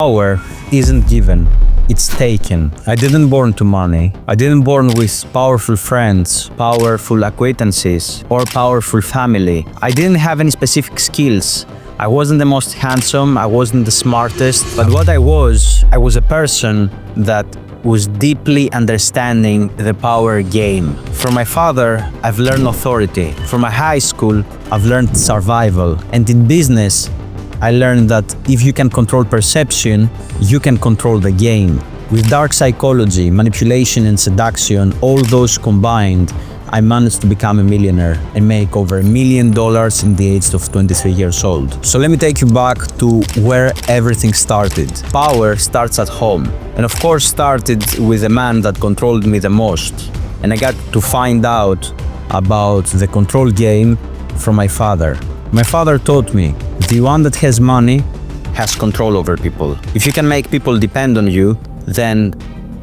Power isn't given, it's taken. I didn't born to money. I didn't born with powerful friends, powerful acquaintances, or powerful family. I didn't have any specific skills. I wasn't the most handsome, I wasn't the smartest, but what I was a person that was deeply understanding the power game. From my father, I've learned authority. From my high school, I've learned survival. And in business, I learned that if you can control perception, you can control the game. With dark psychology, manipulation and seduction, all those combined, I managed to become a millionaire and make over $1 million in the age of 23 years old. So let me take you back to where everything started. Power starts at home. And of course started with the man that controlled me the most. And I got to find out about the control game from my father. My father taught me, the one that has money has control over people. If you can make people depend on you, then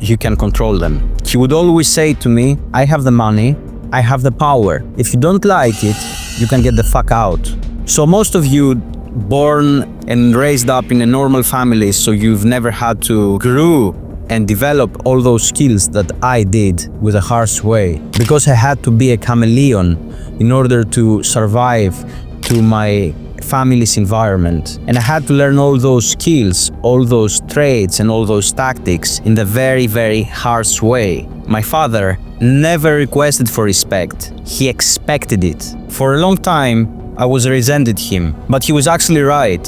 you can control them. He would always say to me, I have the money, I have the power. If you don't like it, you can get the fuck out. So most of you born and raised up in a normal family, so you've never had to grow and develop all those skills that I did with a harsh way. Because I had to be a chameleon in order to survive to my family's environment. And I had to learn all those skills, all those traits and all those tactics in the very, very harsh way. My father never requested for respect. He expected it. For a long time, I was resented him, but he was actually right.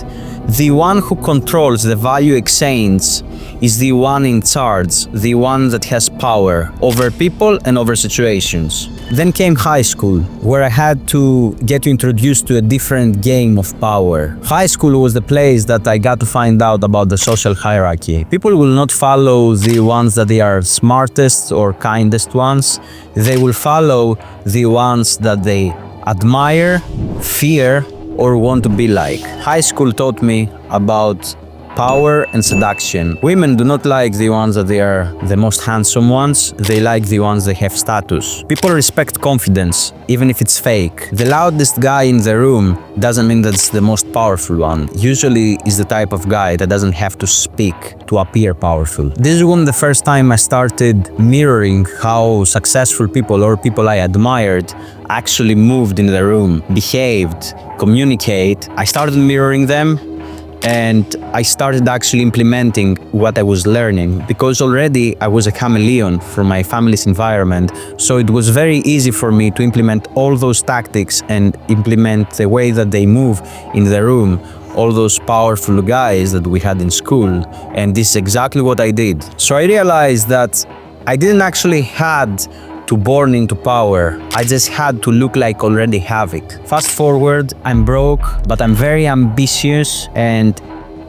The one who controls the value exchange is the one in charge, the one that has power over people and over situations. Then came high school, where I had to get introduced to a different game of power. High school was the place that I got to find out about the social hierarchy. People will not follow the ones that they are smartest or kindest ones. They will follow the ones that they admire, fear, or want to be like. High school taught me about power and seduction. Women do not like the ones that they are the most handsome ones, they like the ones that have status. People respect confidence, even if it's fake. The loudest guy in the room doesn't mean that's the most powerful one. Usually is the type of guy that doesn't have to speak to appear powerful. This is when the first time I started mirroring how successful people or people I admired actually moved in the room, behaved, communicate. I started mirroring them, and I started actually implementing what I was learning, because already I was a chameleon from my family's environment, so it was very easy for me to implement all those tactics and implement the way that they move in the room, all those powerful guys that we had in school, and this is exactly what I did. So I realized that I didn't actually had to born into power. I just had to look like already have it. Fast forward, I'm broke, but I'm very ambitious and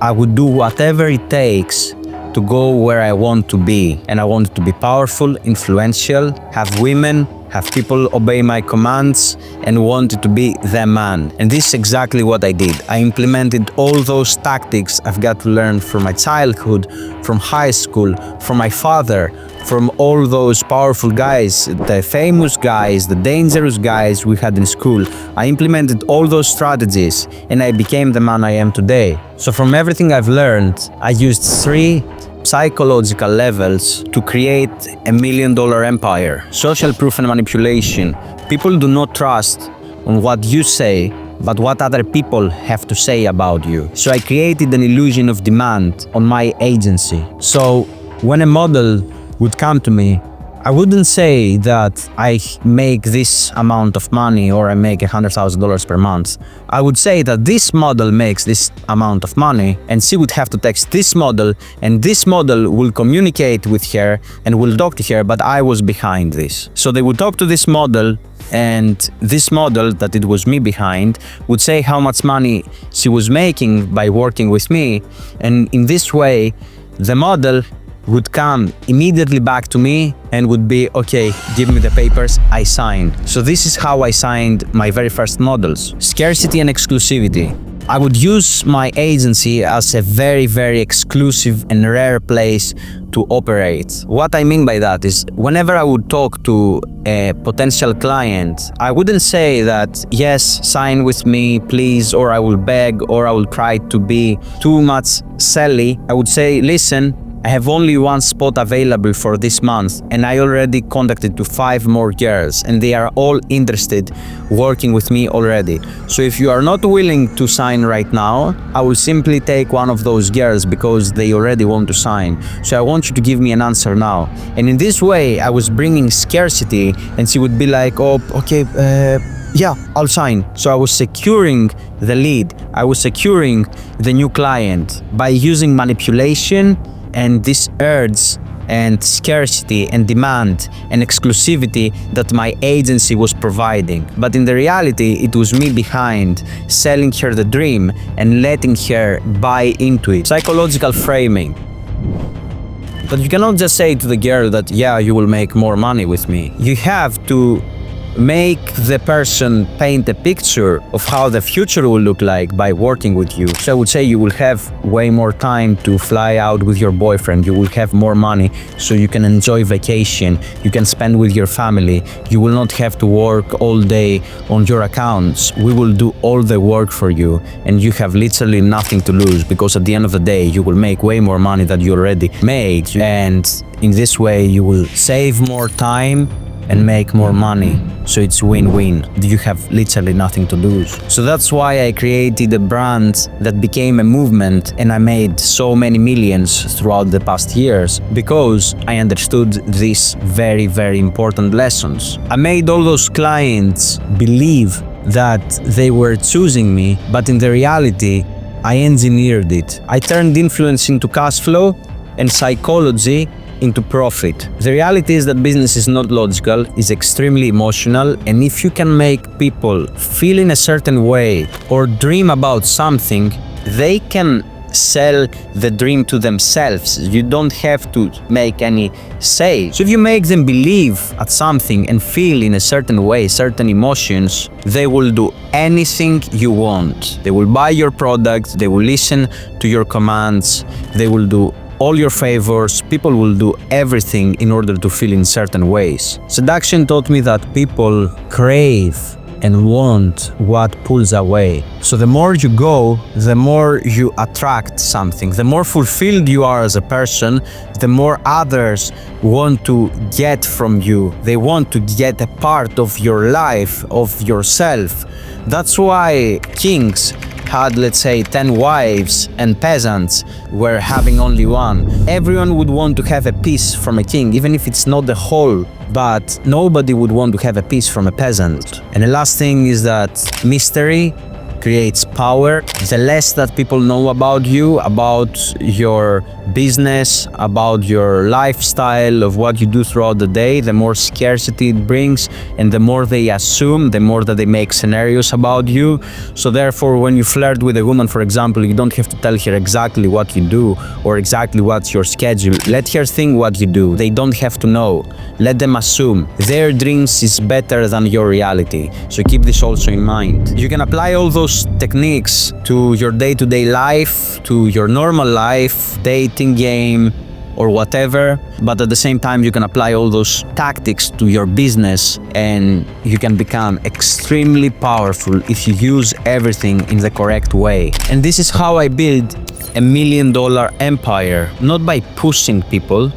I would do whatever it takes to go where I want to be. And I wanted to be powerful, influential, have women, have people obey my commands, and wanted to be the man. And this is exactly what I did. I implemented all those tactics I've got to learn from my childhood, from high school, from my father, from all those powerful guys, the famous guys, the dangerous guys we had in school. I implemented all those strategies and I became the man I am today. So from everything I've learned, I used 3 psychological levels to create $1 million empire. Social proof and manipulation. People do not trust on what you say, but what other people have to say about you. So I created an illusion of demand on my agency. So when a model would come to me, I wouldn't say that I make this amount of money or I make $100,000 per month. I would say that this model makes this amount of money, and she would have to text this model, and this model will communicate with her and will talk to her, but I was behind this. So they would talk to this model, and this model that it was me behind would say how much money she was making by working with me, and in this way the model would come immediately back to me and would be, okay, give me the papers, I signed. So this is how I signed my very first models. Scarcity and exclusivity. I would use my agency as a very, very exclusive and rare place to operate. What I mean by that is whenever I would talk to a potential client, I wouldn't say that, yes, sign with me, please, or I will beg, or I will try to be too much selly. I would say, listen, I have only one spot available for this month and I already contacted to 5 more girls and they are all interested working with me already. So if you are not willing to sign right now, I will simply take one of those girls because they already want to sign. So I want you to give me an answer now. And in this way, I was bringing scarcity and she would be like, oh, okay, yeah, I'll sign. So I was securing the lead. I was securing the new client by using manipulation and this urge and scarcity and demand and exclusivity that my agency was providing. But in the reality, it was me behind, selling her the dream and letting her buy into it. Psychological framing. But you cannot just say to the girl that, yeah, you will make more money with me. You have to make the person paint a picture of how the future will look like by working with you. So I would say you will have way more time to fly out with your boyfriend. You will have more money so you can enjoy vacation. You can spend with your family. You will not have to work all day on your accounts. We will do all the work for you and you have literally nothing to lose because at the end of the day, you will make way more money than you already made. And in this way, you will save more time and make more money. So it's win-win. You have literally nothing to lose. So that's why I created a brand that became a movement and I made so many millions throughout the past years because I understood these very, very important lessons. I made all those clients believe that they were choosing me, but in the reality, I engineered it. I turned influence into cash flow and psychology into profit. The reality is that business is not logical, it's extremely emotional, and if you can make people feel in a certain way or dream about something, they can sell the dream to themselves. You don't have to make any say. So if you make them believe at something and feel in a certain way, certain emotions, they will do anything you want. They will buy your product, they will listen to your commands, they will do all your favors. People will do everything in order to feel in certain ways. Seduction taught me that people crave and want what pulls away. So the more you go, the more you attract something. The more fulfilled you are as a person, the more others want to get from you. They want to get a part of your life, of yourself. That's why kings had, let's say, 10 wives and peasants were having only one. Everyone would want to have a piece from a king, even if it's not the whole, but nobody would want to have a piece from a peasant. And the last thing is that mystery creates power. The less that people know about you, about your business, about your lifestyle, of what you do throughout the day, the more scarcity it brings, and the more they assume, the more that they make scenarios about you. So therefore, when you flirt with a woman, for example, you don't have to tell her exactly what you do or exactly what's your schedule. Let her think what you do. They don't have to know. Let them assume. Their dreams is better than your reality. So keep this also in mind. You can apply all those techniques to your day-to-day life, to your normal life, dating game, or whatever, but at the same time you can apply all those tactics to your business and you can become extremely powerful if you use everything in the correct way. And this is how I build $1 million empire, not by pushing people,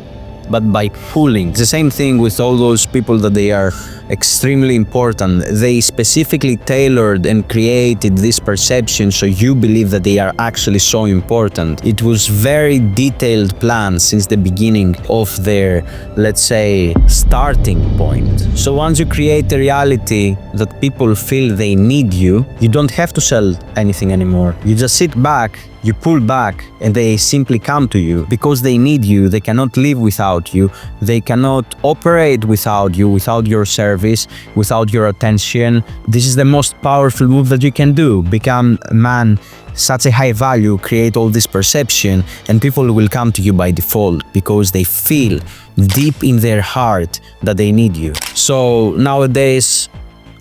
but by pulling. It's the same thing with all those people that they are extremely important. They specifically tailored and created this perception so you believe that they are actually so important. It was very detailed plan since the beginning of their, let's say, starting point. So once you create a reality that people feel they need you, you don't have to sell anything anymore. You just sit back, you pull back, and they simply come to you because they need you. They cannot live without you. They cannot operate without you, without your service, without your attention. This is the most powerful move that you can do. Become a man such a high value, create all this perception, and people will come to you by default because they feel deep in their heart that they need you. So nowadays,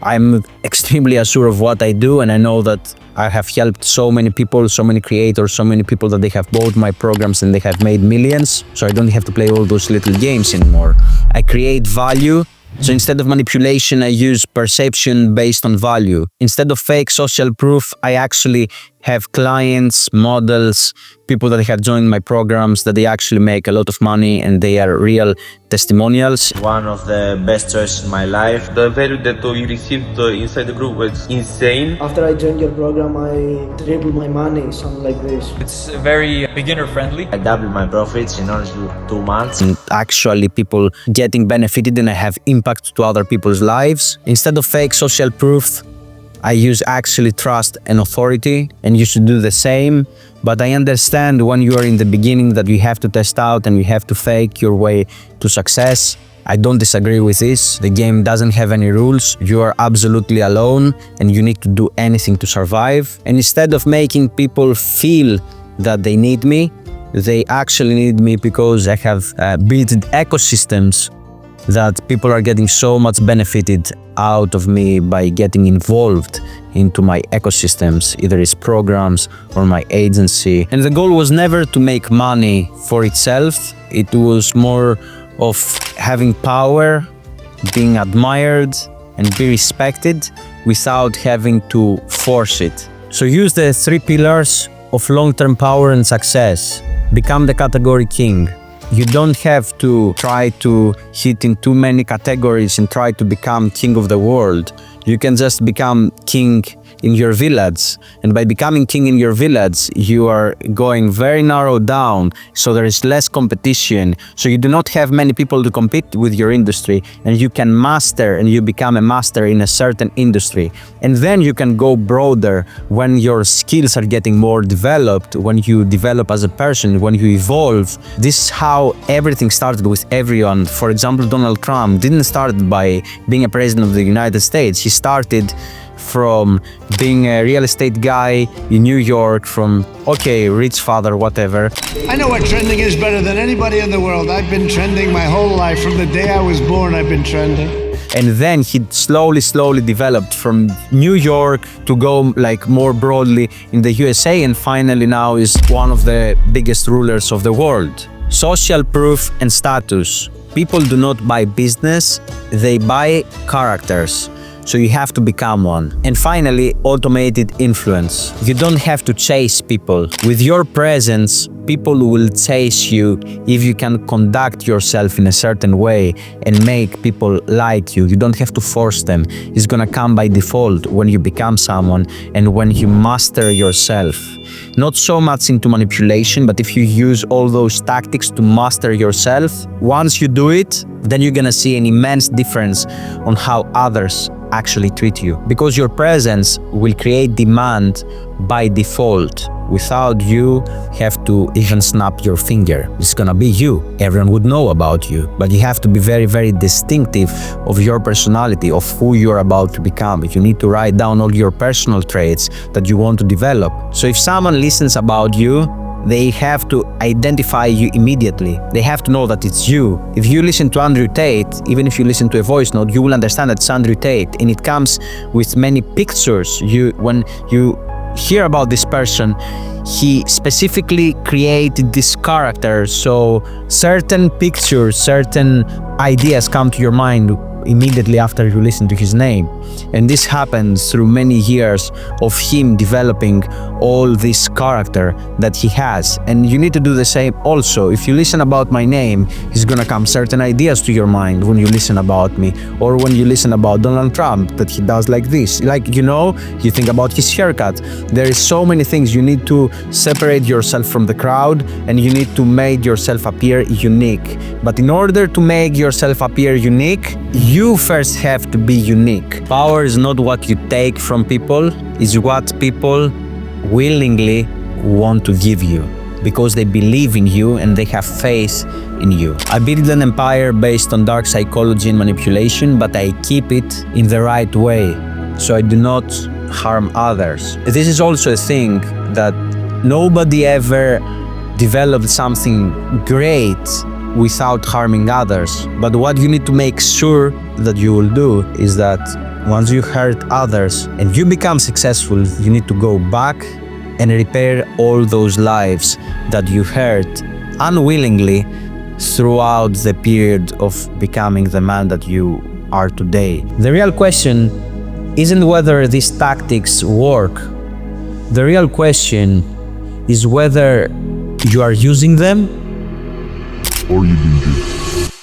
I'm extremely assured of what I do, and I know that I have helped so many people, so many creators, so many people that they have bought my programs and they have made millions. So I don't have to play all those little games anymore. I create value. So instead of manipulation, I use perception based on value. Instead of fake social proof, I actually have clients, models, people that have joined my programs that they actually make a lot of money and they are real testimonials. One of the best choices in my life. The value that you received inside the group was insane. After I joined your program, I tripled my money, something like this. It's very beginner friendly. I doubled my profits in only 2 months. And actually people getting benefited and I have impact to other people's lives. Instead of fake social proof, I use actually trust and authority, and you should do the same. But I understand when you are in the beginning that you have to test out and you have to fake your way to success. I don't disagree with this. The game doesn't have any rules. You are absolutely alone and you need to do anything to survive. And instead of making people feel that they need me, they actually need me because I have built ecosystems that people are getting so much benefited out of me by getting involved into my ecosystems, either it's programs or my agency. And the goal was never to make money for itself. It was more of having power, being admired and be respected without having to force it. So use the 3 pillars of long-term power and success. Become the category king. You don't have to try to hit in too many categories and try to become king of the world. You can just become king in your village. And by becoming king in your village, you are going very narrow down, so there is less competition. So you do not have many people to compete with your industry, and you can master and you become a master in a certain industry. And then you can go broader when your skills are getting more developed, when you develop as a person, when you evolve. This is how everything started with everyone. For example, Donald Trump didn't start by being a president of the United States. He started from being a real estate guy in New York, from, okay, rich father, whatever. I know what trending is better than anybody in the world. I've been trending my whole life. From the day I was born, I've been trending. And then he slowly developed from New York to go like more broadly in the USA, and finally now is one of the biggest rulers of the world. Social proof and status. People do not buy business, they buy characters. So you have to become one. And finally, automated influence. You don't have to chase people. With your presence, people will chase you if you can conduct yourself in a certain way and make people like you. You don't have to force them. It's gonna come by default when you become someone and when you master yourself. Not so much into manipulation, but if you use all those tactics to master yourself, once you do it, then you're gonna see an immense difference on how others actually treat you. Because your presence will create demand by default without you have to even snap your finger. It's gonna be you. Everyone would know about you, but you have to be very distinctive of your personality, of who you're about to become. You need to write down all your personal traits that you want to develop. So if someone listens about you, they have to identify you immediately. They have to know that it's you. If you listen to Andrew Tate, even if you listen to a voice note, you will understand that it's Andrew Tate, and it comes with many pictures. When you hear about this person, he specifically created this character, so certain pictures, certain ideas come to your mind immediately after you listen to his name. And this happens through many years of him developing all this character that he has. And you need to do the same also. If you listen about my name, it's gonna come certain ideas to your mind when you listen about me, or when you listen about Donald Trump, that he does like this. Like, you know, you think about his haircut. There is so many things. You need to separate yourself from the crowd, and you need to make yourself appear unique. But in order to make yourself appear unique, you first have to be unique. Power is not what you take from people, it's what people willingly want to give you, because they believe in you and they have faith in you. I built an empire based on dark psychology and manipulation, but I keep it in the right way, so I do not harm others. This is also a thing that nobody ever developed something great without harming others. But what you need to make sure that you will do is that once you hurt others and you become successful, you need to go back and repair all those lives that you hurt unwillingly throughout the period of becoming the man that you are today. The real question isn't whether these tactics work. The real question is whether you are using them or you didn't.